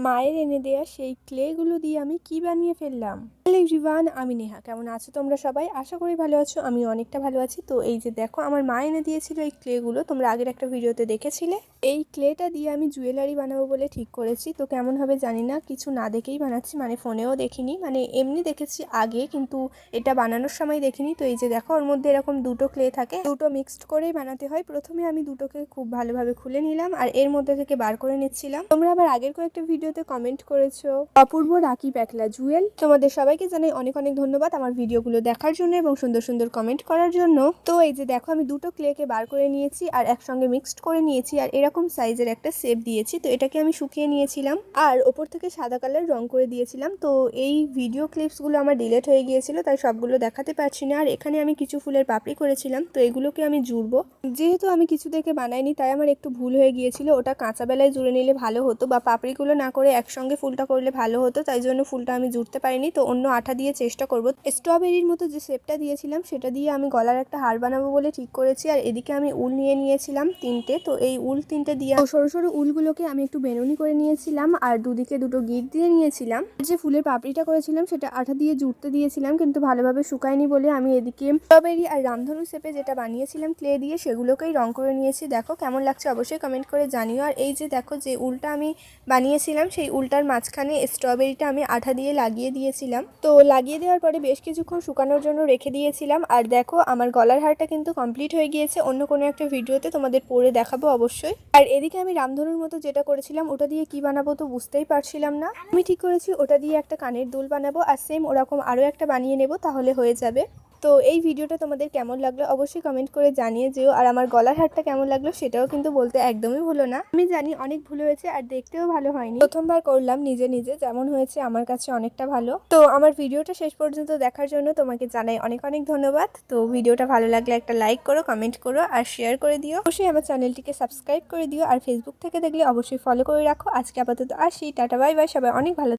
মায়ের এনে দেয়া সেই ক্লেগুলো দিয়ে আমি কি বানিয়ে ফেললাম। হ্যালো এভরিওয়ান, আমি নেহা। কেমন আছো তোমরা সবাই? আশা করি ভালো আছো। আমি অনেকটা ভালো আছি। তো এই যে দেখো, আমার মা এনে দিয়েছিল এই ক্লেগুলো, তোমরা আগের একটা ভিডিওতে দেখেছিলে। এই ক্লেটা দিয়ে আমি জুয়েলারি বানাবো বলে ঠিক করেছি। তো কেমন হবে জানি না, কিছু না দেখেই বানাচ্ছি, মানে ফোনেও দেখিনি, মানে এমনি দেখেছি আগে, কিন্তু এটা বানানোর সময় দেখিনি। তো এই যে দেখো, ওর মধ্যে এরকম দুটো ক্লে থাকে, দুটো মিক্সড করেই বানাতে হয়। প্রথমে আমি দুটোকে খুব ভালোভাবে খুলে নিলাম আর এর মধ্যে থেকে বার করে নিচ্ছিলাম। তোমরা আবার আগের কয়েকটা ভিডিওতে কমেন্ট করেছো অপূর্ব রাখি প্যাকলা জুয়েল, তোমাদের সবাইকে জানাই অনেক অনেক ধন্যবাদ আমার ভিডিওগুলো দেখার জন্য এবং সুন্দর সুন্দর কমেন্ট করার জন্য। তো এই যে দেখো, আমি দুটো ক্লেকে বার করে নিয়েছি আর একসঙ্গে মিক্সড করে নিয়েছি আর এরকম সাইজের একটা শেপ দিয়েছি। তো এটাকে আমি শুকিয়ে নিয়েছিলাম আর ওপর থেকে সাদা কালার রং করে দিয়েছিলাম। তো এই ভিডিও ক্লিপসগুলো আমার ডিলিট হয়ে গিয়েছিল, তাই সবগুলো দেখাতে পারছি না। আর এখানে আমি কিছু ফুলের পাপড়ি করেছিলাম, তো এগুলোকে আমি জুড়বো। যেহেতু আমি কিছু দেখে বানাইনি, তাই আমার একটু ভুল হয়ে গিয়েছিল। ওটা কাঁচা বেলায় জুড়ে নিলে ভালো হতো, বা পাপড়িগুলো না করে একসঙ্গে ফুলটা করলে ভালো হতো, তাই জন্য ফুলটা আমি জুড়তে পারিনি। তো অন্য আঠা দিয়ে চেষ্টা করব। স্ট্রবেরির মতো যে শেপটা দিয়েছিলাম সেটা দিয়ে আমি গলার একটা হার বানাবো বলে ঠিক করেছি। আর এদিকে আমি উল নিয়ে নিয়েছিলাম তিনটে। তো এই উল তিনটে দিয়ে সরু সরু উলগুলোকে আমি একটু বেনুনি করে নিয়েছিলাম আর দুদিকে দুটো গিট দিয়ে নিয়েছিলাম। যে ফুলের পাপড়িটা করেছিলাম সেটা আঠা দিয়ে জুড়তে দিয়েছিলাম, কিন্তু ভালোভাবে শুকায়নি বলে আমি এদিকে স্ট্রবেরি আর রামধনু শেপে যেটা বানিয়েছিলাম ক্লে দিয়ে, সেগুলোকেই রং করে নিয়েছি। দেখো কেমন লাগছে অবশ্যই কমেন্ট করে জানিও। আর এই যে দেখো, যে উলটা আমি বানিয়েছিলাম সেই উলটার মাঝখানে স্ট্রবেরিটা আমি আঠা দিয়ে লাগিয়ে দিয়েছিলাম। তো লাগিয়ে দেওয়ার পরে বেশ কিছুক্ষণ শুকানোর জন্য রেখে দিয়েছিলাম। আর দেখো, আমার গলার হারটা কিন্তু কমপ্লিট হয়ে গিয়েছে। অন্য কোনো একটা ভিডিওতে তোমাদের পরে দেখাবো অবশ্যই। আর এদিকে আমি রামধনুর মতো যেটা করেছিলাম ওটা দিয়ে কি বানাবো তো বুঝতেই পারছিলাম না। আমি ঠিক করেছি ওটা দিয়ে একটা কানের দুল বানাবো, আর সেম ওরকম আরও একটা বানিয়ে নেব, তাহলে হয়ে যাবে। তো এই ভিডিওটা তোমাদের কেমন লাগলো অবশ্যই কমেন্ট করে জানিয়ে যেও। আর আমার গলার হারটা কেমন লাগলো সেটাও কিন্তু বলতে একদমই ভুলো না। আমি জানি অনেক ভুল হয়েছে আর দেখতেও ভালো হয়নি, প্রথমবার করলাম নিজে নিজে, যেমন হয়েছে আমার কাছে অনেকটা ভালো। তো আমার ভিডিওটা শেষ পর্যন্ত দেখার জন্য তোমাকে জানাই অনেক অনেক ধন্যবাদ। তো ভিডিওটা ভালো লাগলে একটা লাইক করো, কমেন্ট করো আর শেয়ার করে দিও। অবশ্যই আমার চ্যানেলটিকে সাবস্ক্রাইব করে দিও, আর ফেসবুক থেকে দেখলে অবশ্যই ফলো করে রাখো। আজকে আপাতত আসি, টাটা বাই বাই, সবাই অনেক ভালো।